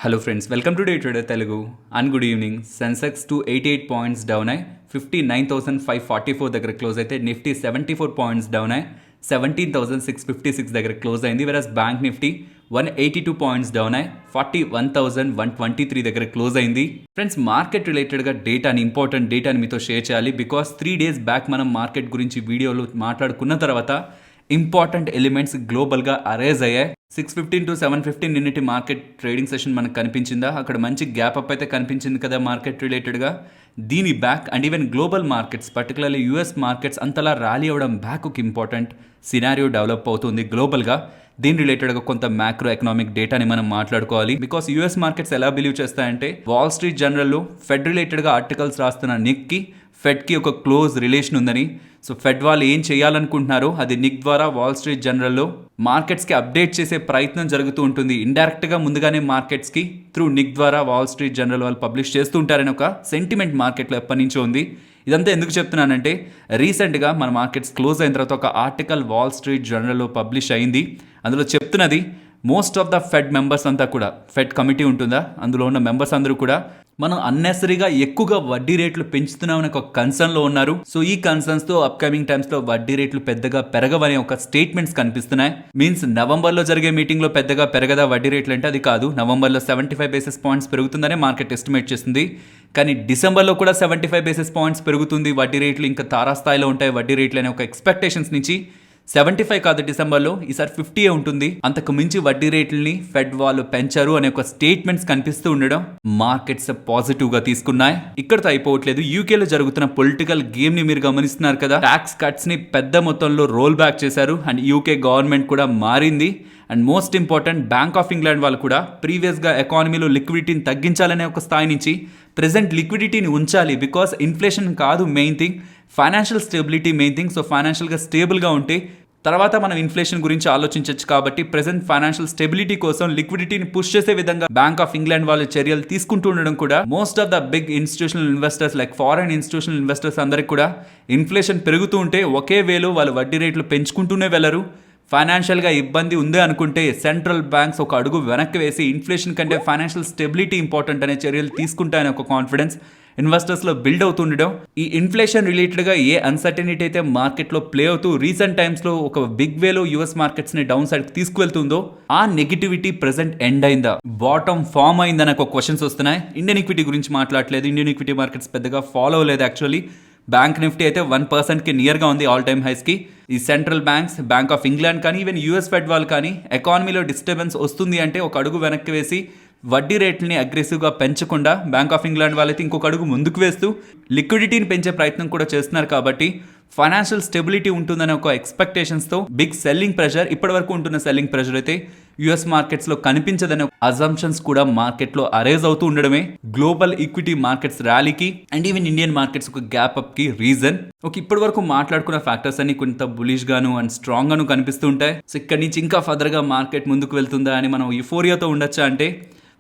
Hello friends, welcome to day trader Telugu and good evening. Sensex 288 points down అయ్యి 59,544 దగ్గర close అయితే, Nifty 74 points down అయ్యి 17,656 దగ్గర క్లోజ్ అయింది. వెరస్ బ్యాంక్ నిఫ్టీ 182 పాయింట్స్ డౌన్ అయ్యి 41,123 దగ్గర క్లోజ్ అయింది. ఫ్రెండ్స్, మార్కెట్ రిలేటెడ్గా డేటాని, ఇంపార్టెంట్ డేటాని మీతో షేర్ చేయాలి. బికాస్ 3 days బ్యాక్ మనం మార్కెట్ గురించి వీడియోలు మాట్లాడుకున్న తర్వాత ఇంపార్టెంట్ ఎలిమెంట్స్ గ్లోబల్గా అరైజ్ అయ్యాయి. 6:15 to 7:15 నిన్నటి మార్కెట్ ట్రేడింగ్ సెషన్ మనకు కనిపించిందా? అక్కడ మంచి గ్యాప్ అప్ అయితే కనిపించింది కదా మార్కెట్ రిలేటెడ్గా. దీని back and even global markets, particularly US markets అంతలా ర్యాలీ అవ్వడం బ్యాక్ ఒక ఇంపార్టెంట్ సినారియో డెవలప్ అవుతుంది గ్లోబల్గా. దీని రిలేటెడ్గా కొంత మ్యాక్రో ఎకనామిక్ డేటాని మనం మాట్లాడుకోవాలి. బికాస్ యూఎస్ మార్కెట్స్ ఎలా బిలీవ్ చేస్తాయంటే, వాల్ స్ట్రీట్ జర్నల్లో ఫెడ్ రిలేటెడ్గా ఆర్టికల్స్ రాస్తున్న నిక్కి ఫెడ్కి ఒక క్లోజ్ రిలేషన్ ఉందని, సో ఫెడ్ వాళ్ళు ఏం చేయాలనుకుంటున్నారో అది నిక్ ద్వారా వాల్ స్ట్రీట్ జర్నల్లో మార్కెట్స్కి అప్డేట్ చేసే ప్రయత్నం జరుగుతూ ఉంటుంది. ఇండైరెక్ట్గా ముందుగానే మార్కెట్స్కి త్రూ నిక్ ద్వారా వాల్ స్ట్రీట్ జర్నల్ వాళ్ళు పబ్లిష్ చేస్తూ ఉంటారని ఒక సెంటిమెంట్ మార్కెట్లో ఎప్పటి నుంచో ఉంది. ఇదంతా ఎందుకు చెప్తున్నానంటే, రీసెంట్గా మన మార్కెట్స్ క్లోజ్ అయిన తర్వాత ఒక ఆర్టికల్ వాల్ స్ట్రీట్ జర్నల్లో పబ్లిష్ అయింది. అందులో చెప్తున్నది, most of the fed members అంతా కూడా, ఫెడ్ కమిటీ ఉంటుందా, అందులో ఉన్న మెంబర్స్ అందరూ కూడా మనం అన్నెసరీగా ఎక్కువగా వడ్డీ రేట్లు పెంచుతున్నామని ఒక కన్సర్న్లో ఉన్నారు. సో ఈ కన్సర్న్స్తో అప్కమింగ్ టైమ్స్లో వడ్డీ రేట్లు పెద్దగా పెరగవనే ఒక స్టేట్మెంట్స్ కనిపిస్తున్నాయి. మీన్స్ నవంబర్లో జరిగే మీటింగ్లో పెద్దగా పెరగదా వడ్డీ రేట్లు అంటే అది కాదు. నవంబర్లో 75 basis points పెరుగుతుందనే మార్కెట్ ఎస్టిమేట్ చేస్తుంది. కానీ డిసెంబర్లో కూడా 75 basis points పెరుగుతుంది, వడ్డీ రేట్లు ఇంకా తారాస్థాయిలో ఉంటాయి వడ్డీ రేట్లు అనే ఒక ఎక్స్పెక్టేషన్స్ నుంచి 75 కాదు డిసెంబర్లో, ఈసారి 50 ఉంటుంది. అంతకు మించి వడ్డీ రేట్లని ఫెడ్ వాళ్ళు పెంచారు అనే ఒక స్టేట్మెంట్స్ కనిపిస్తూ ఉండడం మార్కెట్స్ పాజిటివ్ గా తీసుకున్నాయి. ఇక్కడతో అయిపోవట్లేదు. యూకేలో జరుగుతున్న పొలిటికల్ గేమ్ ని మీరు గమనిస్తున్నారు కదా. ట్యాక్స్ కట్స్ ని పెద్ద మొత్తంలో రోల్ బ్యాక్ చేశారు అండ్ యూకే గవర్నమెంట్ కూడా మారింది. And most important, bank of England వాళ్ళు కూడా ప్రీవియస్గా ఎకానమీలో లిక్విడిటీని తగ్గించాలనే ఒక స్థాయి నుంచి ప్రెసెంట్ లిక్విడిటీని ఉంచాలి. బికాస్ ఇన్ఫ్లేషన్ కాదు main thing, financial stability main thing. So ఫైనాన్షియల్గా స్టేబుల్గా ఉంటే తర్వాత మనం ఇన్ఫ్లేషన్ గురించి ఆలోచించవచ్చు. కాబట్టి ప్రెసెంట్ ఫైనాన్షియల్ స్టెబిలిటీ కోసం లిక్విడిటీని పుష్ చేసే విధంగా బ్యాంక్ ఆఫ్ ఇంగ్లాండ్ వాళ్ళు చర్యలు తీసుకుంటూ ఉండడం కూడా most of the big institutional investors like foreign institutional investors అందరికి కూడా ఇన్ఫ్లేషన్ పెరుగుతూ ఉంటే ఒకే వేలో వాళ్ళు వడ్డీ రేట్లు పెంచుకుంటూనే వెళ్ళరు. ఫైనాన్షియల్గా ఇబ్బంది ఉంది అనుకుంటే సెంట్రల్ బ్యాంక్స్ ఒక అడుగు వెనక్కి వేసి ఇన్ఫ్లేషన్ కంటే ఫైనాన్షియల్ స్టెబిలిటీ ఇంపార్టెంట్ అనే చర్యలు తీసుకుంటాయనే ఒక కాన్ఫిడెన్స్ ఇన్వెస్టర్స్లో బిల్డ్ అవుతుండడం. ఈ ఇన్ఫ్లేషన్ రిలేటెడ్గా ఏ అన్సర్టనిటీ అయితే మార్కెట్లో ప్లే అవుతూ రీసెంట్ టైమ్స్లో ఒక బిగ్ వేలో యూఎస్ మార్కెట్స్ని డౌన్ సైడ్కి తీసుకువెళ్తుందో, ఆ నెగిటివిటీ ప్రెసెంట్ ఎండ్ అయిందా, బాటమ్ ఫామ్ అయిందని ఒక క్వశ్చన్స్ వస్తున్నాయి. ఇండియన్ ఈక్విటీ గురించి మాట్లాడలేదు. ఇండియన్ ఈక్విటీ మార్కెట్స్ పెద్దగా ఫాలో అవ్వలేదు యాక్చువల్లీ. బ్యాంక్ నిఫ్టీ అయితే 1%కి నియర్గా ఉంది ఆల్ టైమ్ హైస్కి. ఈ central banks, bank of England కానీ ఈవెన్ యూఎస్ ఫెడ్ వాళ్ళు కానీ ఎకానమీలో డిస్టర్బెన్స్ వస్తుంది అంటే ఒక అడుగు వెనక్కి వేసి వడ్డీ రేట్లని అగ్రెసివ్గా పెంచకుండా, బ్యాంక్ ఆఫ్ ఇంగ్లాండ్ వాళ్ళైతే ఇంకొక అడుగు ముందుకు వేస్తూ లిక్విడిటీని పెంచే ప్రయత్నం కూడా చేస్తున్నారు. కాబట్టి ఫైనాన్షియల్ స్టెబిలిటీ ఉంటుందనే ఒక ఎక్స్పెక్టేషన్స్తో బిగ్ సెల్లింగ్ ప్రెషర్, ఇప్పటివరకు ఉంటున్న సెల్లింగ్ ప్రెషర్ అయితే యూఎస్ మార్కెట్స్లో కనిపించదనే అజంప్షన్స్ కూడా మార్కెట్లో అరైజ్ అవుతూ ఉండడమే గ్లోబల్ ఈక్విటీ మార్కెట్స్ ర్యాలీకి అండ్ ఈవెన్ ఇండియన్ మార్కెట్స్ ఒక గ్యాప్ అప్ కి రీజన్. ఇప్పటి వరకు మాట్లాడుకున్న ఫ్యాక్టర్స్ అన్ని కొంత బులిష్ గాను అండ్ స్ట్రాంగ్ గాను కనిపిస్తూ ఉంటాయి. సో ఇక్కడ నుంచి ఇంకా ఫర్దర్ గా మార్కెట్ ముందుకు వెళ్తుందా అని మనం యూఫోరియాతో ఉండొచ్చా అంటే,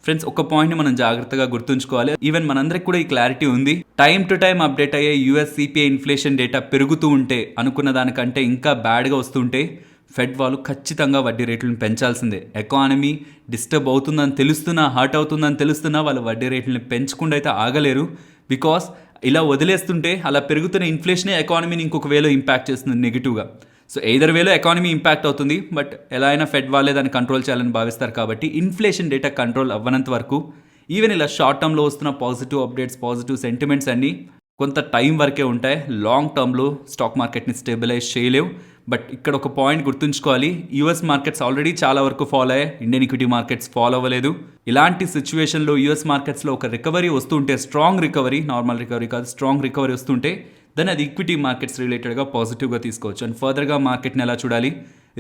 ఫ్రెండ్స్ ఒక పాయింట్ని మనం జాగ్రత్తగా గుర్తుంచుకోవాలి. ఈవెన్ మనందరికి కూడా ఈ క్లారిటీ ఉంది. టైం టు టైం అప్డేట్ అయ్యే యూఎస్ సిపిఐ ఇన్ఫ్లేషన్ డేటా పెరుగుతూ ఉంటే, అనుకున్న దానికంటే ఇంకా బ్యాడ్గా వస్తుంటే ఫెడ్ వాళ్ళు ఖచ్చితంగా వడ్డీ రేట్లను పెంచాల్సిందే. ఎకానమీ డిస్టర్బ్ అవుతుందని తెలుస్తున్నా, హర్ట్ అవుతుందని తెలుస్తున్నా వాళ్ళు వడ్డీ రేట్లను పెంచకుండా అయితే ఆగలేరు. బికాస్ ఇలా వదిలేస్తుంటే అలా పెరుగుతున్న ఇన్ఫ్లేషనే ఎకానమీని ఇంకొక వేలో ఇంపాక్ట్ చేస్తుంది నెగిటివ్గా. సో ఎయిదర్ వేలో ఎకానమీ ఇంపాక్ట్ అవుతుంది, బట్ ఎలా అయినా ఫెడ్ వాళ్ళే దాన్ని కంట్రోల్ చేయాలని భావిస్తారు. కాబట్టి ఇన్ఫ్లేషన్ డేటా కంట్రోల్ అవ్వనంత వరకు ఈవెన్ ఇలా షార్ట్ టర్మ్లో వస్తున్న పాజిటివ్ అప్డేట్స్, పాజిటివ్ సెంటిమెంట్స్ అన్నీ కొంత టైం వరకే ఉంటాయి. లాంగ్ టర్మ్లో స్టాక్ మార్కెట్ని స్టెబిలైజ్ చేయలేవు. బట్ ఇక్కడ ఒక పాయింట్ గుర్తుంచుకోవాలి, యూఎస్ మార్కెట్స్ ఆల్రెడీ చాలా వరకు ఫాలో అయ్యాయి, ఇండియన్ ఈక్విటీ మార్కెట్స్ ఫాలో అవ్వలేదు. ఇలాంటి సిచ్యువేషన్లో యూఎస్ మార్కెట్స్లో ఒక రికవరీ వస్తుంటే, స్ట్రాంగ్ రికవరీ, నార్మల్ రికవరీ కాదు, స్ట్రాంగ్ రికవరీ వస్తుంటే దాన్ని అది ఈక్విటీ మార్కెట్స్ రిలేటెడ్గా పాజిటివ్గా తీసుకోవచ్చు. అండ్ ఫర్దర్గా మార్కెట్ని ఎలా చూడాలి,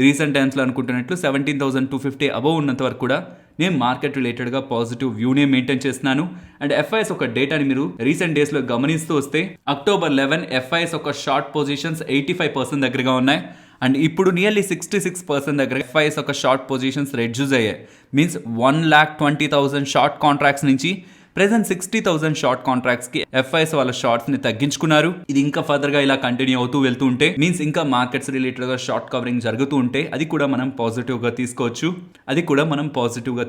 రీసెంట్ టైమ్స్లో అనుకుంటున్నట్లు 17,250 అబవ్ ఉన్నంత వరకు కూడా నేను మార్కెట్ రిలేటెడ్గా పాజిటివ్ వ్యూనే మెయింటైన్ చేస్తున్నాను. అండ్ ఎఫ్ఐఎస్ ఒక డేటాని మీరు రీసెంట్ డేస్లో గమనిస్తూ వస్తే, October 11 ఎఫ్ఐఎస్ ఒక షార్ట్ పొజిషన్స్ 85% దగ్గరగా ఉన్నాయి. అండ్ ఇప్పుడు నియర్లీ 66% దగ్గర ఎఫ్ఐఎస్ ఒక షార్ట్ పొజిషన్స్ రెడ్యూస్ అయ్యాయి. మీన్స్ 1,20,000 షార్ట్ కాంట్రాక్ట్స్ నుంచి ప్రెసెంట్ 60,000 షార్ట్ కాంట్రాక్ట్స్ కి FIs వాళ్ళ షార్ట్స్ ని తగ్గించుకున్నారు. ఇది ఇంకా ఫర్దర్ గా ఇలా కంటిన్యూ అవుతూ వెళ్తూ ఉంటే మీన్స్ ఇంకా మార్కెట్స్ రిలేటెడ్ గా షార్ట్ కవరింగ్ జరుగుతూ ఉంటే అది కూడా మనం పాజిటివ్ గా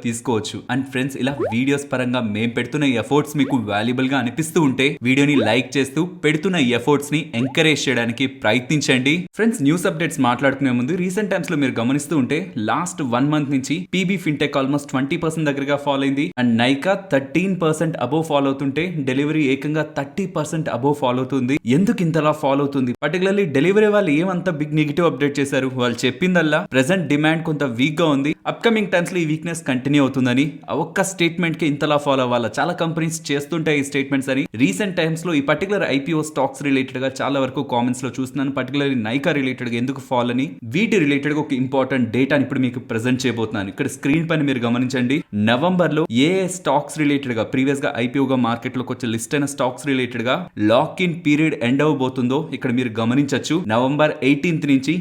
తీసుకోవచ్చు. అండ్ ఫ్రెండ్స్, ఇలా వీడియోస్ పరంగా మేము పెడుతున్న ఎఫర్ట్స్ మీకు వాల్యుబుల్ గా అనిపిస్తూ ఉంటే వీడియోని లైక్ చేస్తూ పెడుతున్న ఎఫర్ట్స్ ని ఎంకరేజ్ చేయడానికి ప్రయత్నించండి. ఫ్రెండ్స్, న్యూస్ అప్డేట్స్ మాట్లాడుకునే ముందు రీసెంట్ టైమ్స్ లో మీరు గమనిస్తూ ఉంటే లాస్ట్ 1 మంత్ నుంచి PB ఫిన్టెక్ ఆల్మోస్ట్ 20% దగ్గరగా ఫాలో అయింది. అండ్ నైకా 13% అబోవ్ ఫాలో అవుతుంటే డెలివరీ ఏకంగా 30% అబోవ్ ఫాలో అవుతుంది. ఎందుకు ఇంతలా ఫాలో అవుతుంది? పర్టికులర్లీ డెలివరీ వాళ్ళు ఏమంతా బిగ్ నెగిటివ్ అప్డేట్ చేశారు? వాళ్ళు చెప్పిందల్లా ప్రెసెంట్ డిమాండ్ కొంత వీక్ గా ఉంది, అప్కమింగ్ టైమ్స్ లో ఈ వీక్నెస్ కంటిన్యూ అవుతుందని. ఆ ఒక్క స్టేట్మెంట్ కి ఇంతలా ఫాలో అవ్వాలా? చాలా కంపెనీస్ చేస్తుంటాయి ఈ స్టేట్మెంట్స్ అని. రీసెంట్ టైమ్స్ లో ఈ పర్టికులర్ IPO స్టాక్స్ రిలేటెడ్ గా చాలా వరకు కామెంట్స్ లో చూస్తున్నాను. పర్టికులర్లీ నైకా రిలేటెడ్ గా ఎందుకు ఫాల్ అని, వీటి రిలేటెడ్ గా ఒక ఇంపార్టెంట్ డేటాని ఇప్పుడు మీకు ప్రెజెంట్ చేయబోతున్నాను. ఇక్కడ స్క్రీన్ పైన మీరు గమనించండి. నవంబర్ లో ఏ స్టాక్స్ రిలేటెడ్ గా ప్రీవియస్ గా IPO గా మార్కెట్ లోకి వచ్చే లిస్ట్ అయిన స్టాక్స్ రిలేటెడ్ గా లాక్ ఇన్ పీరియడ్ ఎండ్ అవబోతుందో ఇక్కడ మీరు గమనించవచ్చు. నవంబర్ 18th నుంచి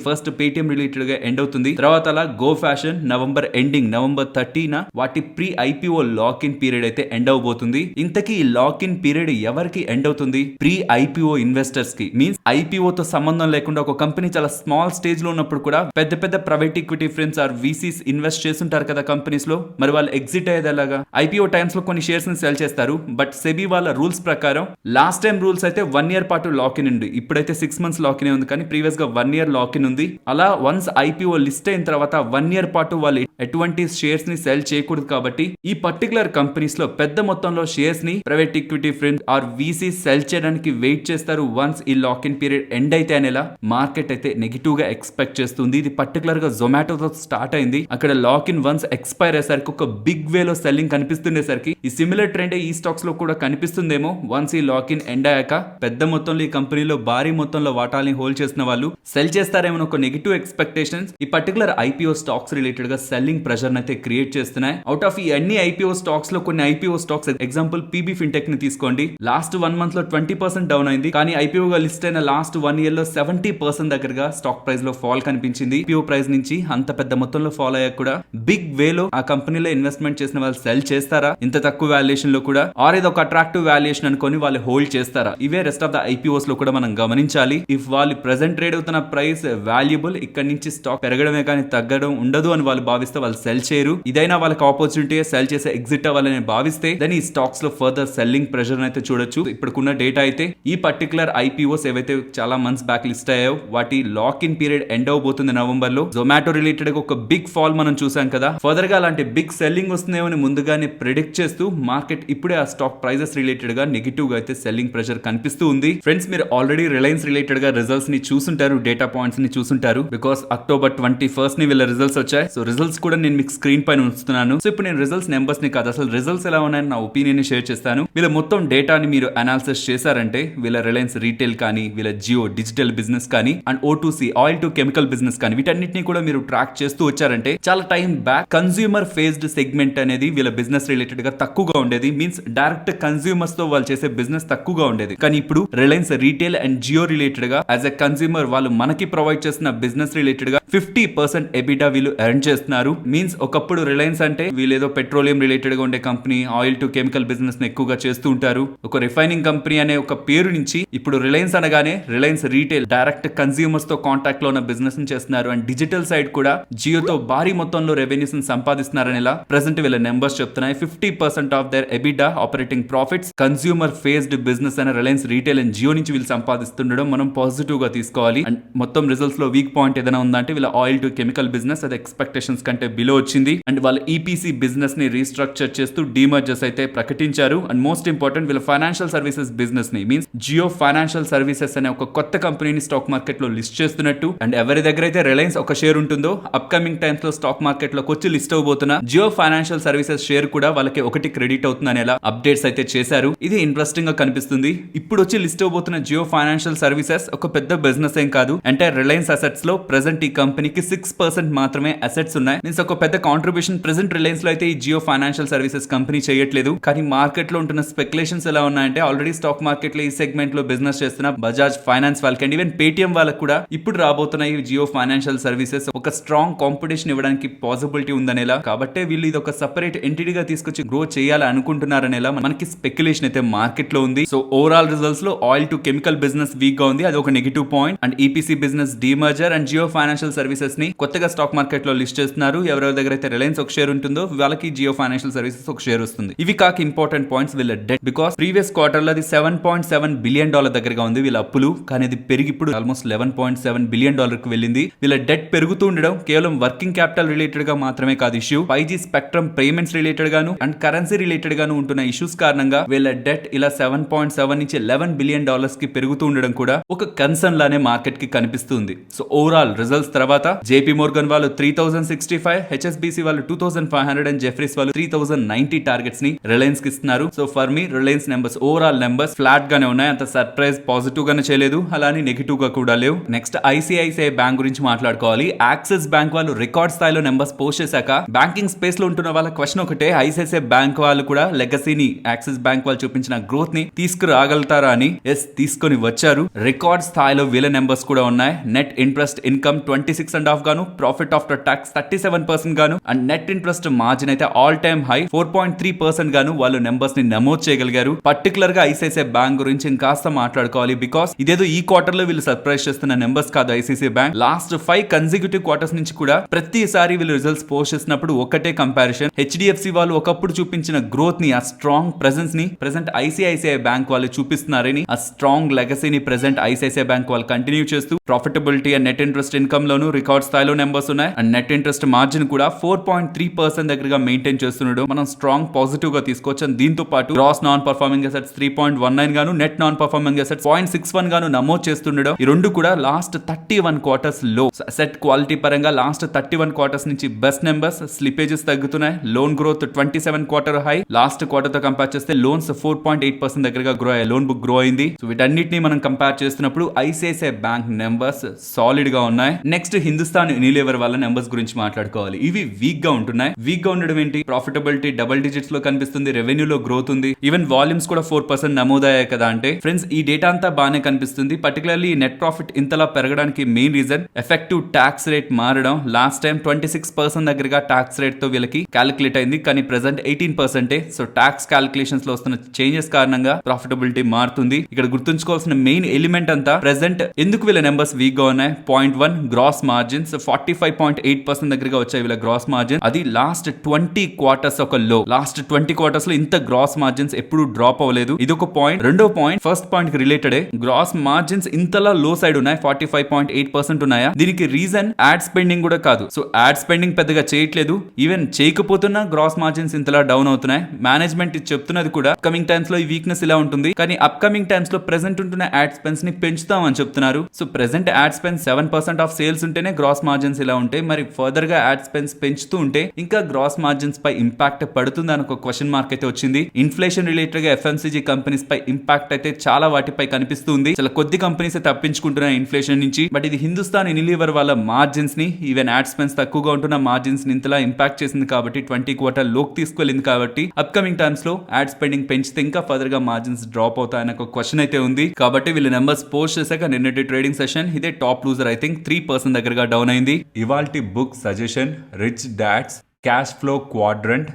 ఫస్ట్ పేటిఎం రిలేటెడ్ గా ఎండ్ అవుతుంది. తర్వాత అలా గో ఫ్యాషన్ నవంబర్ ఎండింగ్ నవంబర్ 30న వాటి pre IPO lock in period అయితే ఎండ్ అవబోతుంది. ఇంతకీ ఈ లాక్ ఇన్ పీరియడ్ ఎవరికి ఎండ్ అవుతుంది? ప్రీ IPO ఇన్వెస్టర్స్ కి. మీన్స్ IPO తో సంబంధం లేకుండా ఒక కంపెనీ చాలా స్మాల్ స్టేజ్ లో ఉన్నప్పుడు కూడా పెద్ద పెద్ద private equity funds or VCs invest చేస్తుంటారు కదా కంపెనీస్ లో. మరి వాళ్ళు ఎగ్జిట్ అయ్యేది ఎలాగా? IPO టైమ్స్ లో కొన్ని షేర్స్ ని సెల్ చేస్తారు. బట్ సెబీ వాళ్ళ రూల్స్ ప్రకారం లాస్ట్ టైం రూల్స్ అయితే 1 year పాటు లాక్ ఇన్ ఉంది. ఇప్పుడైతే 6 months లాక్ ఇన్ ఉంది, కానీ ప్రీవియస్ గా 1 year లాక్ ఇన్ ఉంది. అలా వన్స్ IPO లిస్ట్ అయిన తర్వాత 1 year పాటు వాళ్ళు ఎటువంటి షేర్స్ ని సెల్ చేయకూడదు. కాబట్టి ఈ పర్టికులర్ కంపెనీస్ లో పెద్ద మొత్తంలో షేర్స్ ని private equity funds or VC sell చేయడానికి వెయిట్ చేస్తారు. వన్స్ ఈ లాక్ ఇన్ పీరియడ్ ఎండ్ అయితే అనేలా మార్కెట్ అయితే నెగిటివ్ గా ఎక్స్పెక్ట్ చేస్తుంది. ఇది పర్టికులర్ గా జొమాటోతో స్టార్ట్ అయింది. అక్కడ లాక్ ఇన్ వన్స్ ఎక్స్పైర్ అయ్యేసరికి ఒక బిగ్ వేలో సెల్లింగ్ కనిపిస్తుండేసరికి ఈ సిమిలర్ ట్రెండ్ ఈ స్టాక్స్ లో కూడా కనిపిస్తుందేమో. వన్స్ ఈ లాక్ ఇన్ ఎండ్ అయ్యాక పెద్ద మొత్తంలో ఈ కంపెనీలో భారీ మొత్తంలో వాటాల్ని హోల్డ్ చేసిన వాళ్ళు సెల్ చేస్తారేమో ఒక నెగిటివ్ ఎక్స్పెక్టేషన్స్ ఈ పర్టికులర్ IPO స్టాక్స్ రిలేటెడ్ గా సెల్లింగ్ ప్రెషర్ అయితే క్రియేట్ చేస్తున్నాయి. అవుట్ ఆఫ్ ఈ అన్ని IPO స్టాక్స్ లో కొన్ని IPO stocks example PB fintech ని తీసుకోండి. లాస్ట్ 1 month లో 20% డౌన్ అయింది, కానీ IPO గా లిస్ట్ అయిన లాస్ట్ 1 year లో 70% దగ్గరగా స్టాక్ ప్రైస్ లో ఫాల్ కనిపించింది. IPO ప్రైస్ నుంచి అంత పెద్ద మొత్తంలో ఫాల్ అయ్యాక కూడా బిగ్ వేలో ఆ కంపెనీలో ఇన్వెస్ట్మెంట్ చేసిన వాళ్ళు సెల్ చేస్తారా ఇంత తక్కువ వాల్యుయేషన్ లో కూడా? ఆర్ ఇది ఒక అట్రాక్టివ్ వాల్యుయేషన్ అనుకొని వాళ్ళు హోల్డ్ చేస్తారా? ఇవే రెస్ట్ ఆఫ్ ద IPOs లో కూడా మనం గమనించాలి. ఇఫ్ వాళ్ళు ప్రెసెంట్ ట్రేడ్ అవుతున్న ప్రైస్ వాల్యుబుల్, ఇక్కడ నుంచి స్టాక్ పెరగడమే కానీ తగ్గడం ఉండదు అని వాళ్ళు భావిస్తే వాళ్ళు సెల్ చేయరు. ఇదైనా వాళ్ళకి ఆపర్చునిటీ సెల్ చేసే ఎగ్జిట్ అవ్వాలని భావిస్తే దాని ఈ స్టాక్స్ లో ఫర్దర్ సెల్లింగ్ ప్రెషర్ అయితే చూడొచ్చు. ఇప్పుడున్న డేటా అయితే ఈ పర్టికులర్ IPOs ఏవైతే చాలా మంత్స్ బ్యాక్ లిస్ట్ అయ్యాయో వాటి లాక్ ఇన్ పీరియడ్ ఎండ్ అవబోతుంది నవంబర్ లో. జొమాటో రిలేటెడ్ ఒక బిగ్ ఫాల్ మనం చూసాం కదా. ఫర్దర్ గా అలాంటి బిగ్ సెల్లింగ్ వస్తుందేమో ముందుగానే ప్రిడిక్ట్ చేస్తూ మార్కెట్ ఇప్పుడే ఆ స్టాక్ ప్రైజెస్ రిలేటెడ్ గా నెగిటివ్ గా అయితే సెల్లింగ్ ప్రెషర్ కనిపిస్తూ ఉంది. ఫ్రెండ్స్, మీరు ఆల్రెడీ రిలయన్స్ రిలేటెడ్ గా రిజల్ట్స్ ని చూసుంటారు, డేటా పాయింట్స్ ని చూసుంటారు. బికాస్ October 21st ని వీళ్ళ రిజల్ట్స్ వచ్చాయి. సో రిజల్ట్స్ కూడా నేను మీకు స్క్రీన్ పైన ఉంచుతున్నాను. సో ఇప్పుడు నేను రిజల్ట్స్ నెంబర్స్ ని కాదు, అసలు రిజల్ట్స్ ఎలా ఉన్నాయని నా ఒపీనియన్ ని షేర్ చేస్తాను. వీళ్ళ మొత్తం డేటాని మీరు అనాలిసిస్ చేశారంటే వీళ్ళ రిలయన్స్ రీటైల్ కానీ, వీళ్ళ జియో డిజిటల్ బిజినెస్ కానీ, and O2C oil to chemical business కానీ, వీటన్నిటిని కూడా మీరు ట్రాక్ చేస్తూ వచ్చారంటే చాలా time back consumer faced segment అనేది వీళ్ళ బిజినెస్ రిలేటెడ్ గా తక్కువగా ఉండేది. మీన్స్ డైరెక్ట్ కన్స్యూమర్స్ తో వాళ్ళు చేసే బిజినెస్ తక్కువగా ఉండేది. కానీ ఇప్పుడు Reliance retail and Jio related గా యాజ్ ఎ కన్స్యూమర్ వాళ్ళు మనకి ప్రొవైడ్ చేస్తున్న బిజినెస్ రిలేటెడ్ గా 50% EBITDA వీళ్ళు ఎర్న్ చేస్తున్నారు. మీన్స్ ఒకప్పుడు రిలయన్స్ అంటే వీళ్ళేదో పెట్రోలియం రిలేటెడ్ గా ఉండే company, oil to chemical business ని ఎక్కువగా చేస్తూ ఉంటారు. ఒక రిఫైనింగ్ కంపెనీ అనే ఒక పేరు నుంచి ఇప్పుడు రిలయన్స్ అనగానే రిలయన్స్ రీటైల్ డైరెక్ట్ కన్స్యూమర్స్ తో కాంటాక్ట్ లో ఉన్న బిజినెస్ ని చేస్తున్నారు. అండ్ డిజిటల్ సైడ్ కూడా జియోతో భారీ మొత్తంలో రెవెన్యూస్ ని సంపాదిస్తున్నారని ఇలా ప్రెసెంట్ వీళ్ళ నెంబర్స్ చెప్తున్నాయి. 50% of their EBITDA operating profits consumer faced business అనే రిలయన్స్ రీటైల్ అండ్ జియో నుంచి వీళ్ళు సంపాదిస్తుండడం మనం పాజిటివ్ గా తీసుకోవాలి. అండ్ మొత్తం రిజల్ట్స్ లో వీక్ పాయింట్ ఏదైనా ఉందంటే వీళ్ళ ఆయిల్ టు కెమికల్ బిజినెస్ అది ఎక్స్పెక్టేషన్స్ కంటే బిలో వచ్చింది. అండ్ వాళ్ళ EPC బిజినెస్ ని రీస్ట్రక్చర్ చేస్తూ డీమర్జర్స్ అయితే ప్రకటించారు. అండ్ మోస్ట్ ఇంపార్టెంట్ వీళ్ళ ఫైనాన్షియల్ సర్వీసెస్ బిజినెస్ ని మీన్స్ జియో ఫైనాన్షియల్ సర్వీసెస్ అనే ఒక కొత్త కంపెనీని స్టాక్ మార్కెట్ లో లిస్ట్ చేస్తున్నట్టు. అండ్ ఎవరి దగ్గర అయితే రిలయన్స్ ఒక షేర్ ఉంటుందో అప్కమింగ్ టైమ్స్ లో స్టాక్ మార్కెట్ లోకి వచ్చి లిస్ట్ అవబోతున్న జియో ఫైనాన్షియల్ సర్వీసెస్ షేర్ కూడా వాళ్ళకి ఒకటి క్రెడిట్ అవుతుంది అనేలా అప్డేట్స్ అయితే చేశారు. ఇది ఇంట్రెస్టింగ్ గా కనిపిస్తుంది. ఇప్పుడు వచ్చి లిస్ట్ అవబోతున్న జియో ఫైనాన్షియల్ సర్వీసెస్ ఒక పెద్ద బిజినెస్ ఏం కాదు. అంటే రిలయన్స్ అసెట్స్ లో ప్రెసెంట్ ఈ కంపెనీకి 6% మాత్రమే అసెట్స్ ఉన్నాయి. మీన్స్ ఒక పెద్ద కాంట్రిబ్యూషన్ ప్రెసెంట్ రిలయన్స్ లో అయితే ఈ జియో ఫైనాన్షియల్ సర్వీసెస్ కంపెనీ చేయట్లేదు. కానీ మార్కెట్ లో ఉంటున్న స్పెక్యులేషన్స్ ఎలా ఉన్నాయంటే ఆల్రెడీ స్టాక్ మార్కెట్ లో ఈ సెగ్మెంట్ లో బిజినెస్ చేస్తున్న బజాజ్ ఫైనాన్స్ వాళ్ళకి అండ్ ఈవెన్ పేటిఎం వాళ్ళకి కూడా ఇప్పుడు రాబోతున్న ఈ జియో ఫైనాన్షియల్ సర్వీసెస్ ఒక స్ట్రాంగ్ కాంపిటీషన్ ఇవ్వడానికి పాసిబిలిటీ ఉందనేలా, కాబట్టి వీళ్ళు ఇది ఒక సెపరేట్ ఎంటిటీగా తీసుకొచ్చి గ్రో చేయాలి అనుకుంటున్నారనేలా మనకి స్పెక్యులేషన్ అయితే మార్కెట్ లో ఉంది. సో ఓవరాల్ రిజల్ట్స్ లో oil to chemical business weak గా ఉంది, అది ఒక negative point. And EPC business demerger and Jio financial services ని కొత్తగా స్టాక్ మార్కెట్ లో లిస్ట్ చేస్తున్నారు. ఎవరెవరి దగ్గర అయితే రిలయన్స్ ఒక షేర్ ఉంటుందో వాళ్ళకి జియో ఫైనాన్షియల్ సర్వీసెస్ ఒక షేర్ వస్తుంది. ఇవి కాక ఇంపార్టెంట్ పాయింట్స్ వీళ్ళ డెట్, బికాస్ ప్రీవియస్ క్వార్టర్ లో అది $7.7 బిలియన్ దగ్గరగా ఉంది వీళ్ళ అప్పులు, కానీ అది పెరిగి ఇప్పుడు ఆల్మోస్ట్ $11.7 బిలియన్ కి వెళ్ళింది. వీళ్ళ డెట్ పెరుగుతూ ఉండడం కేవలం వర్కింగ్ క్యాపిటల్ రిలేటెడ్ గా మాత్రమే కాదు issue, 5G spectrum payments related గాను అండ్ కరెన్సీ రిలేటెడ్ గాను ఉంటున్న ఇష్యూస్ కారణంగా వీళ్ళ డెట్ ఇలా 7.7 నుంచి $11 బిలియన్ కి పెరుగుతూ ఉండడం కూడా ఒక కన్సర్న్ లానే మార్కెట్ కి కనిపిస్తుంది. సో ఓవరాల్ రిజల్ట్స్ తర్వాత జేపీ మోర్గన్ వాళ్ళు 3065, హెచ్ఎస్బిసి వాళ్ళు 2500 అండ్ జెఫ్రీస్ వాళ్ళు 3090 టార్గెట్స్ ని రిలయన్స్ కి ఇస్తున్నారు. So for me Reliance numbers overall numbers flat గానే ఉన్నాయి, అంత సర్ప్రైజ్ పాజిటివ్ గానే చేయలేదు, అలానే నెగిటివ్ గా కూడా లేవు. నెక్స్ట్ ఐసిఐసిఐ బ్యాంక్ గురించి మాట్లాడుకోవాలి. యాక్సిస్ బ్యాంక్ వాళ్ళు రికార్డ్ స్థాయిలో నెంబర్స్ పోస్ట్ చేశాక బ్యాంకింగ్ స్పేస్ లో ఉంటున్న వాళ్ళ క్వశ్చన్ ఒకటే, ఐసిఐసిఐ బ్యాంక్ వాళ్ళు కూడా లెగసీని యాక్సిస్ బ్యాంక్ వాళ్ళు చూపించిన గ్రోత్ ని తీసుకురాగలుగుతారా అని. ఎస్, తీసుకొని వచ్చారు. రికార్డ్ స్థాయిలో వీళ్ళ నెంబర్స్ కూడా ఉన్నాయి. నెట్ ఇంట్రెస్ట్ ఇన్కమ్ 26.5 గాను, ప్రాఫిట్ ఆఫ్టర్ టాక్స్ 37% గాను అండ్ నెట్ ఇంట్రెస్ట్ మార్జిన్ అయితే ఆల్ టైమ్ హై 4.3% గాను వాళ్ళు నెంబర్స్ ని నమోదు చేయగలిగారు. పర్టికులర్ గా ఐసిఐసిఐ బ్యాంక్ గురించి ఇంకాస్త మాట్లాడుకోవాలి, బికాస్ ఇదేదో ఈ క్వార్టర్ లో వీళ్ళు సర్ప్రైజ్ చేస్తున్న నెంబర్స్ కాదు. ICICI bank last 5 consecutive quarters నుంచి కూడా ప్రతిసారి వీళ్ళు రిజల్ట్స్ పోస్ట్ చేసినప్పుడు ఒకటే కంపారిజన్, హెచ్డిఎఫ్సి వాళ్ళు ఒకప్పుడు చూపించిన గ్రోత్ ని, ఆ స్ట్రాంగ్ ప్రెసెన్స్ ని ప్రెసెంట్ ఐసిఐసిఐ బ్యాంక్ వాళ్ళు చూపిస్తున్నారని, ఆ స్ట్రాంగ్ లెగసీని ప్రెసెంట్ ఐసిఐసిఐ బ్యాంక్ వాళ్ళు కంటిన్యూ చేస్తూ profitability and net interest income loan record స్థాయిలో నెంబర్స్ ఉన్నాయి. అండ్ నెట్ ఇంట్రెస్ట్ మార్జిన్ కూడా 4.3% దగ్గరగా మెయింటైన్ చేస్తున్నాడు. మనం స్ట్రాంగ్ పాజిటివ్ గా తీసుకోవచ్చు. అండ్ దీంతో పాటు గ్రాస్ నాన్ పర్ఫార్మింగ్ అసెట్స్ 3.19 గాను, నెట్ నాన్ పర్ఫార్మింగ్ అసెట్స్ 0.61 గాను నమోదు చేస్తుండడం. ఈ రెండు కూడా లాస్ట్ 31 క్వార్టర్స్ లో అసెట్ క్వాలిటీ పరంగా లాస్ట్ 31 క్వార్టర్స్ నుంచి బెస్ట్ నెంబర్స్. స్లిపేజెస్ తగ్గుతున్నాయి. Loan growth 27 quarter high. Last quarter తో కంపేర్ చేస్తే లోన్స్ 4.8% దగ్గరగా గ్రో అయ్యాయి. లోన్ బుక్ గ్రో అయింది. సో వీటన్నిటిని మనం కంపేర్ చేస్తున్నప్పుడు ఐసిఐసిఐ బ్యాంక్ నెంబర్స్ సాలిడ్ గా ఉన్నాయి. నెక్స్ట్ హిందుస్థాన్ యూనిలీవర్ వాళ్ళ నెంబర్స్ గురించి మాట్లాడుకోవాలి. ఇవి వీక్ గా ఉంటున్నాయి. వీక్ గా ఉండడం ఏంటి, ప్రాఫిటబిలిటీ డబుల్ డిజిట్స్ లో కనిపిస్తుంది, రెవెన్యూలో గ్రోత్ ఉంది, ఈవెన్ వాల్యూమ్స్ కూడా 4% నమోదయ్యాయి కదా. అంటే ఫ్రెండ్స్ ఈ డేటా అంతా బాగానే కనిపిస్తుంది. పర్టికులర్లీ నెట్ ప్రాఫిట్ ఇంతలా పెరగడానికి main reason effective tax rate మారడం. లాస్ట్ టైం 26% దగ్గరగా ట్యాక్స్ రేట్ తో వీళ్ళకి క్యాలిక్యులేట్ అయింది, కానీ ప్రెసెంట్ 18%. సో ట్యాక్స్ క్యాలిక్యులేషన్స్ లో వస్తున్న చేంజెస్ కారణంగా ప్రాఫిటబిలిటీ మారుతుంది. ఇక్కడ గుర్తుంచుకోవాల్సిన మెయిన్ ఎలిమెంట్ అంతా ప్రెసెంట్ ఎందుకు వీళ్ళ నెంబర్స్ వీక్ గా ఉన్నాయి. 0.1 గ్రాస్ మార్జిన్స్ 45.8% దగ్గరగా వచ్చాయి వీళ్ళ గ్రాస్ మార్జిన్. అది లాస్ట్ 20 క్వార్టర్స్ ఒక లో. లాస్ట్ 20 క్వార్టర్స్ లో ఇంత గ్రాస్ మార్జిన్స్ ఎప్పుడు డ్రాప్ అవ్వలేదు. ఇది ఒక పాయింట్. రెండో పాయింట్ ఫస్ట్ పాయింట్ కి రిలేటెడ్, గ్రాస్ మార్జిన్స్ ఇంతలా లో సైడ్ ఉన్నాయి, 45.8% ఉన్నాయా. దీనికి రీజన్ యాడ్ స్పెండింగ్ కూడా కాదు. సో యాడ్ స్పెండింగ్ పెద్దగా చేయట్లేదు. ఈవెన్ చేయకపోతున్నా గ్రాస్ మార్జిన్స్ ఇంతలా డౌన్ అవుతున్నాయి. మేనేజ్మెంట్ చెప్తున్నది కూడా కమింగ్ టైమ్స్ లో ఈ వీక్నెస్ ఇలా ఉంటుంది, కానీ అప్ కమింగ్ టైమ్స్ లో ప్రెసెంట్ ఉంటున్న యాడ్ స్పెన్స్ ని పెంచుతాం అని చెప్తున్నారు. So present add స్పెన్స్ 7% of sales ఉంటేనే గ్రాస్ మార్జిన్స్ ఇలా ఉంటాయి. మరి ఫర్దర్ గా యాడ్ స్పెన్స్ పెంచుతూ ఉంటే ఇంకా గ్రాస్ మార్జిన్స్ పై ఇంపాక్ట్ పడుతుంది అని ఒక క్వశ్చన్ మార్క్ అయితే వచ్చింది. ఇన్ఫ్లేషన్ రిలేటెడ్ గా ఎఫ్ఎంసీజీ కంపెనీస్ పై ఇంపాక్ట్ అయితే చాలా వాటిపై కనిపిస్తుంది. చాలా కొద్ది కంపెనీస్ తప్పించుకుంటున్నాయి ఇన్ఫ్లేషన్ నుంచి. బట్ ఇది హిందుస్థాన్ యూనిలీవర్ వాళ్ళ మార్జిన్స్ ని, ఈవెన్ యాడ్ స్పెన్స్ తక్కువగా ఉంటున్న మార్జిన్స్ ని ఇంతలా ఇంపాక్ట్ చేసింది కాబట్టి 20 క్వార్టర్ లోకి తీసుకెళ్ళింది కాబట్టి అప్ కమింగ్ టైమ్స్ లో యాడ్ స్పెండింగ్ పెంచితే ఇంకా ఫర్దర్ గా మార్జిన్స్ డ్రాప్ అవుతాయని ఒక క్వశ్చన్ అయితే ఉంది. కాబట్టి వీళ్ళ నెంబర్స్ పోస్ట్ చేశాక నిన్నటి ట్రేడింగ్ సెషన్ ఇదే టాప్ లూజర్. ఐ థింక్ 3% దగ్గరగా డౌన్ అయింది. ఇవాల్టి book suggestion rich dad's cash flow quadrant.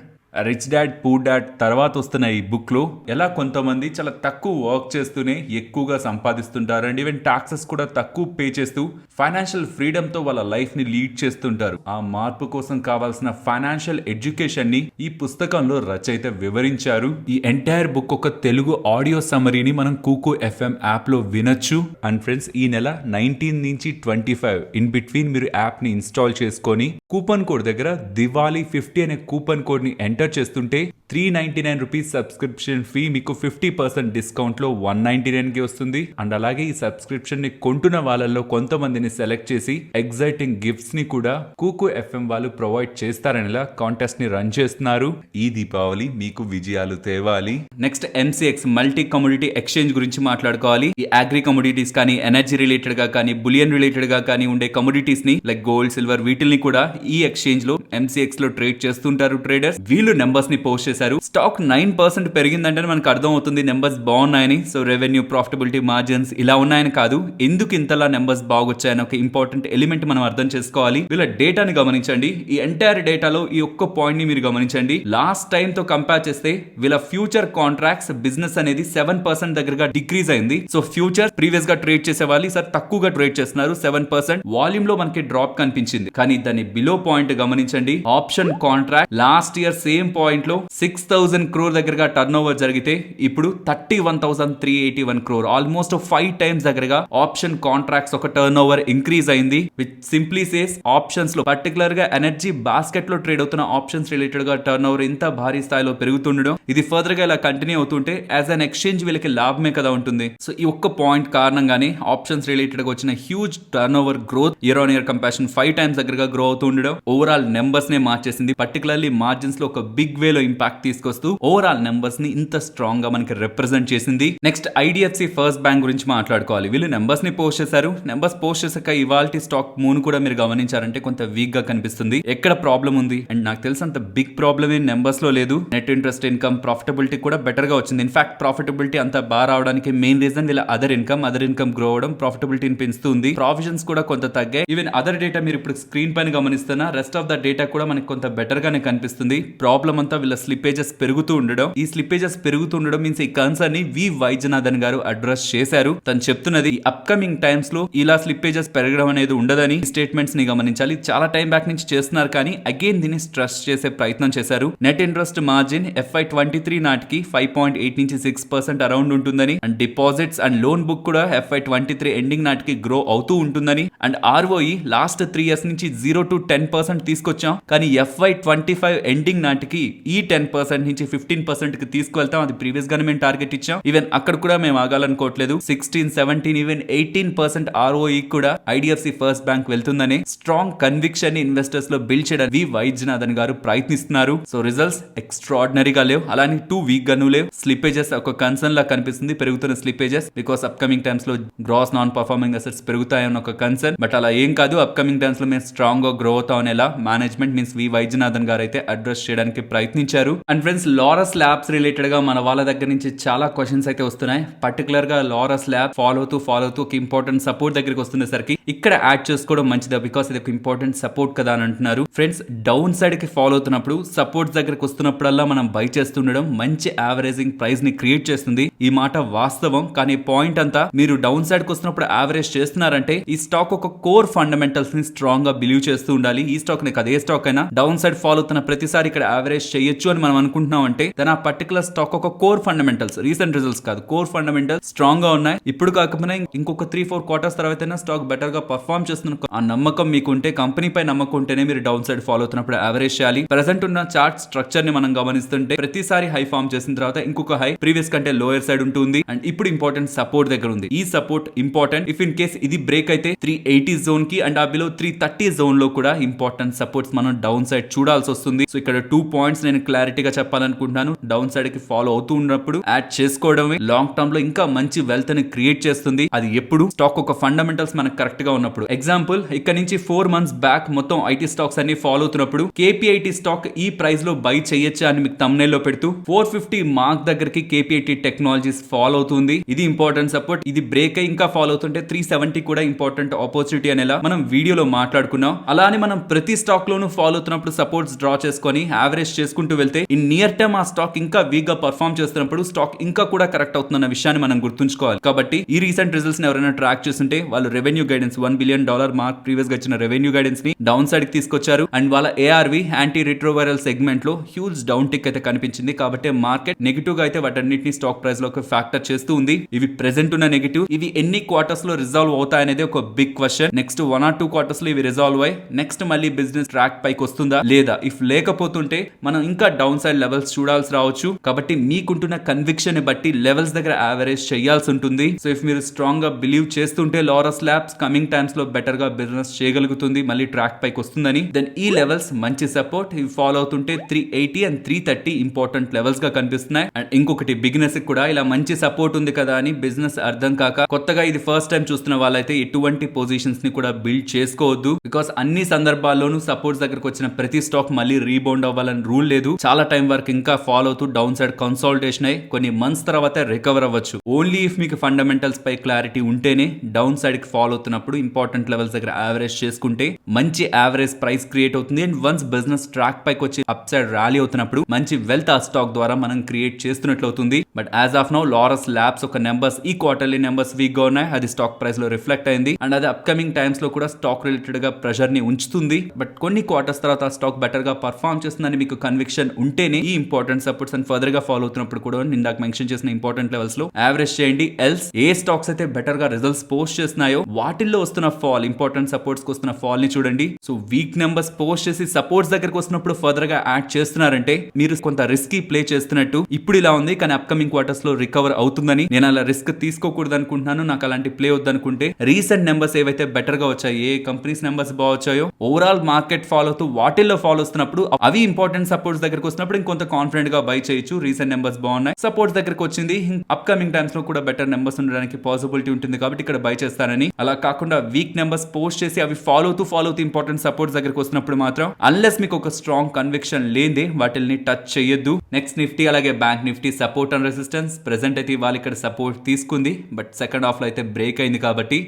Rich dad poor dad తర్వాత వస్తున్న ఈ బుక్ లో ఎలా కొంతమంది చాలా తక్కువ వర్క్ చేస్తూనే ఎక్కువగా సంపాదిస్తుంటారు అండ్ ఈవెన్ టాక్సెస్ కూడా తక్కువ పే చేస్తూ ఫైనాన్షియల్ ఫ్రీడమ్ తో వాళ్ళ లైఫ్ ని లీడ్ చేస్తుంటారు. ఆ మార్పు కోసం కావాల్సిన ఫైనాన్షియల్ ఎడ్యుకేషన్ ని ఈ పుస్తకంలో రచయిత వివరించారు. ఈ ఎంటైర్ బుక్ ఒక తెలుగు ఆడియో సమరీని మనం కూకు ఎఫ్ఎం యాప్ లో వినొచ్చు. అండ్ ఫ్రెండ్స్ ఈ నెల 19 నుంచి 25 ఇన్ బిట్వీన్ మీరు యాప్ ని ఇన్స్టాల్ చేసుకొని కూపన్ కోడ్ దగ్గర దివాలి 50 అనే కూపన్ కోడ్ ని ఎంటర్ ఎంటర్ చేస్తుంటే 399 రూపీస్ సబ్స్క్రిప్షన్ ఫీ మీకు 50% డిస్కౌంట్ లో 199 కి వస్తుంది. అండ్ అలాగే ఈ సబ్స్క్రిప్షన్ ని కొంటున్న వాళ్ళల్లో కొంతమందిని సెలెక్ట్ చేసి ఎగ్జైటింగ్ గిఫ్ట్స్ ని కూడా కూకు ఎఫ్ఎం వాళ్ళు ప్రొవైడ్ చేస్తారనేలా కాంటెస్ట్ ని రన్ చేస్తున్నారు. ఈ దీపావళి మీకు విజయాలు తేవాలి. Next MCX multi commodity exchange గురించి మాట్లాడుకోవాలి. ఈ అగ్రి కమోడిటీస్ కానీ ఎనర్జీ రిలేటెడ్ గా కానీ బులియన్ రిలేటెడ్ గా కానీ ఉండే కమోడిటీస్ ని లైక్ గోల్డ్ సిల్వర్ వీటిల్ని కూడా ఈ ఎక్స్చేంజ్ లో ఎంసీఎక్స్ లో ట్రేడ్ చేస్తుంటారు ట్రేడర్స్. వీళ్ళు నెంబర్స్ ని పోస్ట్ చేశారు. స్టాక్ 9% పెరిగిందంటే మనకు అర్థం అవుతుంది నెంబర్స్ బాగున్నాయని. సో రెవెన్యూ, ప్రాఫిటబిలిటీ, మార్జిన్స్ ఇలా ఉన్నాయని కాదు, ఎందుకు ఇంతలా నెంబర్స్ బాగొచ్చాయని ఒక ఇంపార్టెంట్ ఎలిమెంట్ మనం అర్థం చేసుకోవాలి. వీళ్ళ డేటాని గమనించండి. ఈ ఎంటైర్ డేటాలో ఈ ఒక్క పాయింట్ ని మీరు గమనించండి. లాస్ట్ టైం తో కంపేర్ చేస్తే వీళ్ళ ఫ్యూచర్ కాంట్రాక్ట్స్ బిజినెస్ అనేది 7% దగ్గరగా డిక్రీజ్ అయింది. సో ఫ్యూచర్ ప్రీవియస్ గా ట్రేడ్ చేసే వాళ్ళు ఈసారి తక్కువగా ట్రేడ్ చేస్తున్నారు. 7% వాల్యూమ్ లో మనకి డ్రాప్ కనిపించింది. కానీ దాని బిలో పాయింట్ గమనించండి. Option contract last year same point లో 6,000 crore దగ్గరగా టర్న్ ఓవర్ జరిగితే ఇప్పుడు 31,381 crore, ఆల్మోస్ట్ 5 times దగ్గరగా ఆప్షన్ కాంట్రాక్ట్స్ ఒక టర్న్ ఓవర్ ఇంక్రీజ్ అయింది. విచ్ సింప్లీ సేస్ ఆప్షన్స్ లో పర్టికులర్ గా ఎనర్జీ బాస్కెట్ లో ట్రేడ్ అవుతున్న ఆప్షన్స్ రిలేటెడ్ గా టర్న్ ఓవర్ ఇంత భారీ స్థాయిలో పెరుగుతుండడం, ఇది ఫర్దర్ గా ఇలా కంటిన్యూ అవుతుంటే యాజ్ అన్ ఎక్స్చేంజ్ వీళ్ళకి లాభమే కదా ఉంటుంది. సో ఈ ఒక్క పాయింట్ కారణంగానే ఆప్షన్స్ రిలేటెడ్ గా వచ్చిన huge turn over growth year on year comparison 5 times దగ్గరగా గ్రో అవుతూ ఉండడం ఓవరాల్ నెంబర్స్ నే మార్చేసింది. పర్టికులర్లీ మార్జిన్స్ లో ఒక బిగ్ వే లో ఇంపాక్ట్ తీసుకొస్తూ ఓవరాల్ నెంబర్స్ ని ఇంత స్ట్రాంగ్ గా మనకి రిప్రజెంట్ చేసింది. నెక్స్ట్ ఐడిఎఫ్సి ఫస్ట్ బ్యాంక్ గురించి మాట్లాడుకోవాలి. వీళ్ళు నెంబర్స్ ని పోస్ట్ చేశారు. నెంబర్స్ పోస్ట్ చేసాక ఇవాల్టి స్టాక్ మూన్ కూడా మీరు గమనించారంటే కొంత వీక్ గా కనిపిస్తుంది. ఎక్కడ ప్రాబ్లం ఉంది అండ్ నాకు తెలిసి అంత బిగ్ ప్రాబ్లమ్ ఏం నెంబర్స్ లో లేదు. నెట్ ఇంట్రెస్ట్ ఇన్కమ్, ప్రాఫిటబిలిటీ కూడా బెటర్ గా వచ్చింది. ఇన్ఫాక్ట్ ప్రాఫిటబిలిటీ అంత బాగా రావడానికి మెయిన్ రీజన్ వీళ్ళ అదర్ ఇన్కమ్ గ్రో అవడం ప్రాఫిటబిలిటీని పెంచుతుంది. ప్రావిజన్స్ కూడా కొంత తగ్గాయి. ఈవెన్ అదర్ డేటా మీరు ఇప్పుడు స్క్రీన్ పైన గమనిస్తున్నా రెస్ట్ ఆఫ్ ద డేటా కూడా మనకి కొంత బెటర్ గానే కనిపిస్తుంది. ప్రాబ్లం అంతా వీళ్ళ స్లిప్పేజెస్ పెరుగుతూ ఉండడం. ఈ స్లిప్పేజెస్ పెరుగుతూ ఉండడం మీన్స్ ఈ కన్సర్న్ ని వి వైద్యనాథన్ గారు అడ్రస్ చేశారు. తను చెప్తున్నది అప్కమింగ్ టైమ్స్ లో ఇలా స్లిప్పేజెస్ పెరగడం అనేది ఉండదని స్టేట్మెంట్స్ ని గమనించాలి. చాలా టైం బ్యాక్ నుంచి చేస్తున్నారు కానీ అగైన్ దీన్ని స్ట్రెస్ చేసే ప్రయత్నం చేశారు. నెట్ ఇంట్రెస్ట్ మార్జిన్ FY23 నాటికి 5.8 నుంచి 6% అరౌండ్ ఉంటుందని and deposits and loan book కూడా FY23 ఎండింగ్ నాటికి గ్రో అవుతూ ఉంటుందని అండ్ ROE లాస్ట్ 3 years నుంచి 0 to 10% తీసుకొచ్చాం. కానీ FY25 ఎండింగ్ నాటికి ఈ 10% నుంచి 15% కి తీసుకువెళ్తాం. అది ప్రీవియస్ గానే మేము టార్గెట్ ఇచ్చాం. ఈవెన్ అక్కడ కూడా మేము ఆగాలనుకోవట్లేదు. 16, 17 ఈవెన్ 18% ROE కూడా ఐడిఎఫ్సి ఫస్ట్ బ్యాంక్ వెళ్తుందని స్ట్రాంగ్ కన్విక్షన్ ని ఇన్వెస్టర్స్ లో బిల్డ్ చేయడానికి వైద్యనాథన్ గారు ప్రయత్నిస్తున్నారు. సో రిజల్ట్స్ ఎక్స్ట్రాడినరీగా లేవు, అలానే టూ వీక్ గాను లేవు. స్లిప్పేజెస్ ఒక కన్సర్న్ లా కనిపిస్తుంది, పెరుగుతున్న స్లిప్పేజెస్ బికాస్ అప్కమింగ్ టైమ్స్ లో గ్రాస్ నాన్ పర్ఫార్మింగ్ అసెట్స్ పెరుగుతాయని ఒక కన్సర్న్. బట్ అలా ఏం కాదు, అప్కమింగ్ టైమ్స్ లో మేము స్ట్రాంగ్ గా గ్రో అవుతాం అనేలా మేనేజ్మెంట్ మీన్స్ వి వైద్యనాథన్ గారు అయితే అడ్రస్ చేయడానికి ప్రయత్నించారు. And friends Laurus labs related గా మన వాళ్ళ దగ్గర నుంచి చాలా క్వశ్చన్స్ అయితే వస్తున్నాయి. పర్టికులర్ గా లారస్ ల్యాబ్ ఫాలో అవుతూ ఒక ఇంపార్టెంట్ సపోర్ట్ దగ్గరికి వస్తున్నసరికి ఇక్కడ యాడ్ చేసుకోవడం మంచిదా బికాస్ ఇది ఒక ఇంపార్టెంట్ సపోర్ట్ కదా అని అంటున్నారు. ఫ్రెండ్స్ డౌన్ సైడ్ కి ఫాలో అవుతున్నప్పుడు సపోర్ట్స్ దగ్గరికి వస్తున్నప్పుడల్లా మనం బై చేస్తుండడం మంచి యావరేజింగ్ ప్రైస్ ని క్రియేట్ చేస్తుంది. ఈ మాట వాస్తవం. కానీ పాయింట్ అంతా మీరు డౌన్ సైడ్ కి వస్తున్నప్పుడు యావరేజ్ చేస్తున్నారంటే ఈ స్టాక్ ఒక కోర్ ఫండమెంటల్స్ ని స్ట్రాంగ్ గా బిలీవ్ చేస్తూ ఉండాలి. ఈ స్టాక్ ని ఏ స్టాక్ అయినా డౌన్ సైడ్ ఫాలో అవుతున్న ప్రతిసారి ఇక్కడ యావరేజ్ చేయొచ్చు అని మనం అనుకుంటున్నాం అంటే దాని ఆ పర్టికులర్ స్టాక్ ఒక కోర్ ఫండమెంటల్స్, రీసెంట్ రిజల్ట్స్ కాదు, కోర్ ఫండమెంటల్స్ స్ట్రాంగ్ గా ఉన్నాయి. ఇప్పుడు కాకపోయినా ఇంకొక 3-4 quarters తర్వాత స్టాక్ బెటర్ గా పర్ఫార్మ్ చేస్తున్న ఆ నమ్మకం మీకుంటే, కంపెనీ పై నమ్మకం ఉంటేనే మీరు డౌన్ సైడ్ ఫాలో అవుతున్నప్పుడు యావరేజ్ చేయాలి. ప్రెసెంట్ ఉన్న చార్ట్ స్ట్రక్చర్ ని మనం గమనిస్తుంటే ప్రతిసారి హై ఫార్మ్ చేసిన తర్వాత ఇంకొక హై ప్రీవియస్ కంటే లోయర్ సైడ్ ఉంటుంది అండ్ ఇప్పుడు ఇంపార్టెంట్ సపోర్ట్ దగ్గర ఉంది. ఈ support important. If in case ఇది బ్రేక్ అయితే 380 జోన్ కి అండ్ ఆ బిలో 330 జోన్ లో కూడా ఇంపార్టెంట్ సపోర్ట్స్ మనం డౌన్ సైడ్ చూడాల్సి వస్తుంది. సో ఇక్కడ 2 points నేను క్లారిటీగా చెప్పాలనుకుంటున్నాను. డౌన్ సైడ్ కి ఫాలో అవుతూ ఉన్నప్పుడు యాడ్ చేసుకోవడమే లాంగ్ టర్మ్ లో ఇంకా మంచి వెల్త్ ని క్రియేట్ చేస్తుంది. అది ఎప్పుడు స్టాక్ ఒక ఫండమెంటల్స్ మనకు కరెక్ట్ గా ఉన్నప్పుడు. ఎగ్జాంపుల్ ఇక్కడ నుంచి 4 months బ్యాక్ మొత్తం ఐటీ స్టాక్స్ అన్ని ఫాలో అవుతున్నప్పుడు KPIT స్టాక్ ఈ ప్రైస్ లో బై చేయొచ్చా అని మీకు thumbnail లో పెడుతూ 450 మార్క్ దగ్గరికి KPIT టెక్నాలజీస్ ఫాలో అవుతుంది. ఇది ఇంపార్టెంట్ సపోర్ట్. ఇది బ్రేక్ అయి ఇంకా ఫాలో అవుతుంటే 370 కూడా ఇంపార్టెంట్ ఆపర్చునిటీ అనేలా మనం వీడియోలో మాట్లాడుకున్నాం. అలానే మనం ప్రతి స్టాక్ లోను ఫాలో అవుతున్నప్పుడు సపోర్ట్స్ డ్రా చేసుకొని యావరేజ్ చేసుకుంటూ వెళ్తే ఇన్ నియర్ టర్మ్ ఆ స్టాక్ ఇంకా వీక్ గా పర్ఫార్మ్ చేస్తున్నప్పుడు స్టాక్ ఇంకా కూడా కరెక్ట్ అవుతుందన్న విషయాన్ని మనం గుర్తుంచుకోవాలి. కాబట్టి ఈ రీసెంట్ రిజల్ట్స్ ని ఎవరైనా ట్రాక్ చేస్తుంటే వాళ్ళు revenue guidance $1 billion mark previous గా ఇచ్చిన రెవెన్యూ గైడెన్స్ ని డౌన్ సైడ్ కి తీసుకొచ్చారు అండ్ వాళ్ళ ARV యాంటీ రిట్రోవైరల్ సెగ్మెంట్ లో హ్యూజ్ డౌన్ టిక్ అయితే కనిపించింది. కాబట్టి మార్కెట్ నెగిటివ్ గా అయితే వాటన్నిటిని స్టాక్ ప్రైస్ లో ఒక ఫ్యాక్టర్ చేస్తూ ఉంది. ఇవి ప్రెసెంట్ ఉన్న నెగిటివ్, ఇవి ఎన్ని క్వార్టర్స్ లో రిజాల్వ్ అవుతాయనేది ఒక big question. Next 1 or 2 quarters లో ఇవి రిజాల్వ్ అయ్యి నెక్స్ట్ మళ్ళీ బిజినెస్ ట్రాక్ పైకి వస్తుందా లేదా? ఇఫ్ లేకపోతుంటే మనం ఇంకా డౌన్ సైడ్ లెవెల్స్ చూడాల్సి రావచ్చు. కాబట్టి మీకుంటున్న కన్విక్షన్ బట్టి లెవెల్స్ దగ్గర యావరేజ్ చేయాల్సి ఉంటుంది. సో ఇఫ్ మీరు స్ట్రాంగ్ గా బిలీవ్ చేస్తుంటే లారస్ ల్యాబ్స్ కమింగ్ టైమ్స్ లో బెటర్ గా బిజినెస్ చేయగలుగుతుంది, మళ్ళీ ట్రాక్ పైకి వస్తుందని, దెన్ ఈ లెవెల్స్ మంచి సపోర్ట్. ఇవి ఫాలో అవుతుంటే 380 అండ్ 330 ఇంపార్టెంట్ లెవెల్స్ గా కనిపిస్తున్నాయి. అండ్ ఇంకొకటి బిగినర్స్ కూడా ఇలా మంచి సపోర్ట్ ఉంది కదా అని బిజినెస్ అర్థం కాక కొత్తగా ఇది ఫస్ట్ టైం చూస్తున్న వాళ్ళైతే ఎటువంటి పొజిషన్స్ ని కూడా బిల్డ్ చేసుకోవద్దు. బికాస్ అన్ని సందర్భాల్లోనూ సపోర్ట్స్ దగ్గరకు వచ్చిన ప్రతి స్టాక్ మళ్ళీ రీబౌండ్ అవ్వాలని రూల్ లేదు. చాలా టైం వరకు ఇంకా ఫాలో అవుతూ డౌన్ సైడ్ కన్సాలిడేషన్ అయ్యి కొన్ని మంత్స్ తర్వాత రికవర్ అవ్వచ్చు. ఓన్లీ ఇఫ్ మీకు ఫండమెంటల్స్ పై క్లారిటీ ఉంటేనే డౌన్ సైడ్ కి ఫాలో అవుతున్నప్పుడు ఇంపార్టెంట్ లెవెల్స్ దగ్గర యావరేజ్ చేసుకుంటే మంచి యావరేజ్ ప్రైస్ క్రియేట్ అవుతుంది. అండ్ వన్స్ బిజినెస్ ట్రాక్ పైకి వచ్చి అప్ సైడ్ ర్యాలీ అవుతున్నప్పుడు మంచి వెల్త్ ఆ స్టాక్ ద్వారా మనం క్రియేట్ చేస్తున్నట్లు అవుతుంది. But as of now Laurus labs ఒక నెంబర్స్ ఈ క్వార్టర్లీ నెంబర్స్ వీక్ గా ఉన్నాయి. అది స్టాక్ ప్రైస్ లో రిఫ్లెక్ట్ అయింది. అండ్ అది అప్కమింగ్ టైమ్స్ లో కూడా స్టాక్ రిలేటెడ్ గా ప్రెషర్ ని ఉంచుతుంది. బట్ కొన్ని క్వార్టర్స్ తర్వాత స్టాక్ బెటర్ గా పర్ఫార్మ్ చేస్తుందని మీకు కన్విక్షన్ ఉంటేనే ఈ ఇంపార్టెంట్ సపోర్ట్స్ అండ్ ఫర్దర్ గా ఫాలో అవుతున్నప్పుడు కూడా ఇందాక మెన్షన్ చేసిన ఇంపార్టెంట్ లెవెల్స్ లో యావరేజ్ చేయండి. ఎల్స్ ఏ స్టాక్స్ అయితే బెటర్ గా రిజల్ట్స్ పోస్ట్ చేస్తున్నాయో వాటిల్లో వస్తున్న ఫాల్, ఇంపార్టెంట్ సపోర్ట్స్ కి వస్తున్న ఫాల్ ని చూడండి. సో వీక్ నెంబర్స్ పోస్ట్ చేసి సపోర్ట్స్ దగ్గరకు వస్తున్నప్పుడు ఫర్దర్ గా యాడ్ చేస్తున్నారంటే మీరు కొంత రిస్కీ ప్లే చేస్తున్నట్టు. ఇప్పుడు ఇలా ఉంది కానీ అప్కమింగ్ క్వార్టర్స్ లో రికవర్ అవుతుందని. నేను అలా రిస్క్ తీసుకోకూడదు అనుకుంటున్నాను. నాకు అలాంటి ప్లే వద్దనుకుంటే రీసెంట్ నెంబర్స్ ఏవైతే బెటర్ గా వచ్చాయి, ఏ కంపెనీస్ నెంబర్స్ బాగా వచ్చాయో ఓవరాల్ మార్కెట్ ఫాలో అవుతూ వాటిల్లో ఫాలో వస్తున్నప్పుడు అవి ఇంపార్టెంట్ సపోర్ట్స్ దగ్గరకు వస్తున్నప్పుడు ఇంకొంత కాన్ఫిడెంట్ గా బై చేయొచ్చు. రీసెంట్ నెంబర్స్ బాగున్నాయి, సపోర్ట్స్ దగ్గరకు వచ్చింది, అప్కమింగ్ టైమ్స్ లో కూడా బెటర్ నెంబర్స్ ఉండడానికి పాసిబిలిటీ ఉంటుంది కాబట్టి ఇక్కడ బై చేస్తానని. అలా కాకుండా వీక్ నెంబర్స్ పోస్ట్ చేసి అవి ఫాలో అవుతూ ఇంపార్టెంట్ సపోర్ట్స్ దగ్గరకు వస్తున్నప్పుడు మాత్రం అన్లెస్ మీకు ఒక స్ట్రాంగ్ కన్విక్షన్ లేదే వాటిని టచ్ చేయొద్దు. నెక్స్ట్ నిఫ్టీ అలాగే bank Nifty support and resistance present అయితే వాళ్ళు ఇక్కడ సపోర్ట్ తీసుకుంది. బట్ సెకండ్ హాఫ్ లో అయితే బ్రేక్ అయింది కాబట్టి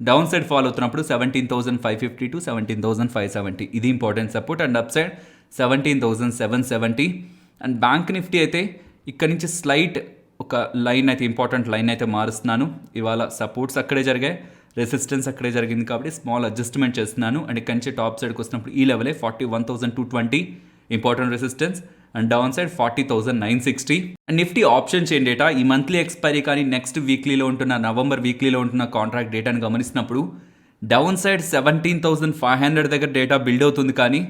డౌన్ సైడ్ ఫాలో అవుతున్నప్పుడు 17,550 to 17,570 ఇది important support. And up side 17,770. And bank Nifty అయితే ఇక్కడ నుంచి స్లైట్ ఒక లైన్ అయితే ఇంపార్టెంట్ లైన్ అయితే మారుస్తున్నాను. ఇవాళ సపోర్ట్స్ అక్కడే జరిగాయి, రెసిస్టెన్స్ అక్కడే జరిగింది కాబట్టి స్మాల్ అడ్జస్ట్మెంట్ చేస్తున్నాను. అండ్ ఇక్కడ నుంచి టాప్ సైడ్కి వస్తున్నప్పుడు ఈ లెవెలే 41,220 important resistance. And down side 40,960. And Nifty option chain data ఈ మంత్లీ ఎక్స్పైరీ కానీ నెక్స్ట్ వీక్లీలో ఉంటున్న నవంబర్ వీక్లీలో ఉంటున్న కాంట్రాక్ట్ డేటాను గమనిస్తున్నప్పుడు డౌన్ సైడ్ 17,500 దగ్గర డేటా బిల్డ్ అవుతుంది కానీ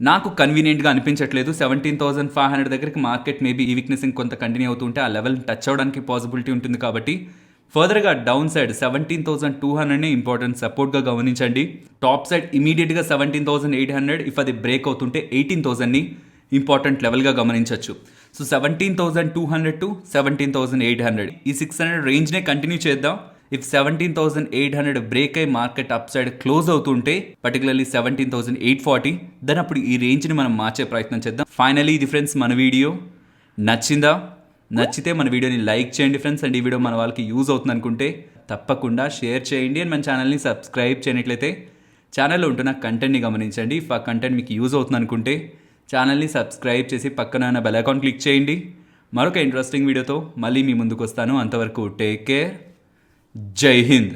నాకు కన్వీనియంట్గా అనిపించట్లేదు. 17,500 దగ్గరికి మార్కెట్ మేబీ ఈ వీక్నెస్ ఇంకొంత కంటిన్యూ అవుతుంటే ఆ లెవెల్ టచ్ అవడానికి పాసిబిలిటీ ఉంటుంది కాబట్టి ఫర్దర్గా డౌన్ సైడ్ 17,200నే ఇంపార్టెంట్ సపోర్ట్గా గమనించండి. టాప్ సైడ్ ఇమీడియట్గా 17,800. ఇఫ్ అది బ్రేక్ అవుతుంటే 18,000ని ఇంపార్టెంట్ లెవెల్గా గమనించవచ్చు. సో 17,200 to 17,800 ఈ 600 రేంజ్నే కంటిన్యూ చేద్దాం. ఇఫ్ 17,800 బ్రేక్ అయి మార్కెట్ అప్ సైడ్ క్లోజ్ అవుతుంటే పర్టికులర్లీ 17,840 దెన్ అప్పుడు ఈ రేంజ్ని మనం మార్చే ప్రయత్నం చేద్దాం. ఫైనలీ ఇది ఫ్రెండ్స్ మన వీడియో నచ్చిందా? నచ్చితే మన వీడియోని లైక్ చేయండి ఫ్రెండ్స్. అండ్ ఈ వీడియో మన వాళ్ళకి యూజ్ అవుతుంది అనుకుంటే తప్పకుండా షేర్ చేయండి. అండ్ మన ఛానల్ని సబ్స్క్రైబ్ చేయనట్లయితే ఛానల్లో ఉంటున్న కంటెంట్ని గమనించండి. ఇఫ్ ఆ కంటెంట్ మీకు యూజ్ అవుతుంది అనుకుంటే ఛానల్ని సబ్స్క్రైబ్ చేసి పక్కన ఉన్న బెల్ ఐకాన్ క్లిక్ చేయండి. మరొక ఇంట్రెస్టింగ్ వీడియోతో మళ్ళీ మీ ముందుకు వస్తాను. అంతవరకు టేక్ కేర్. జై హింద్.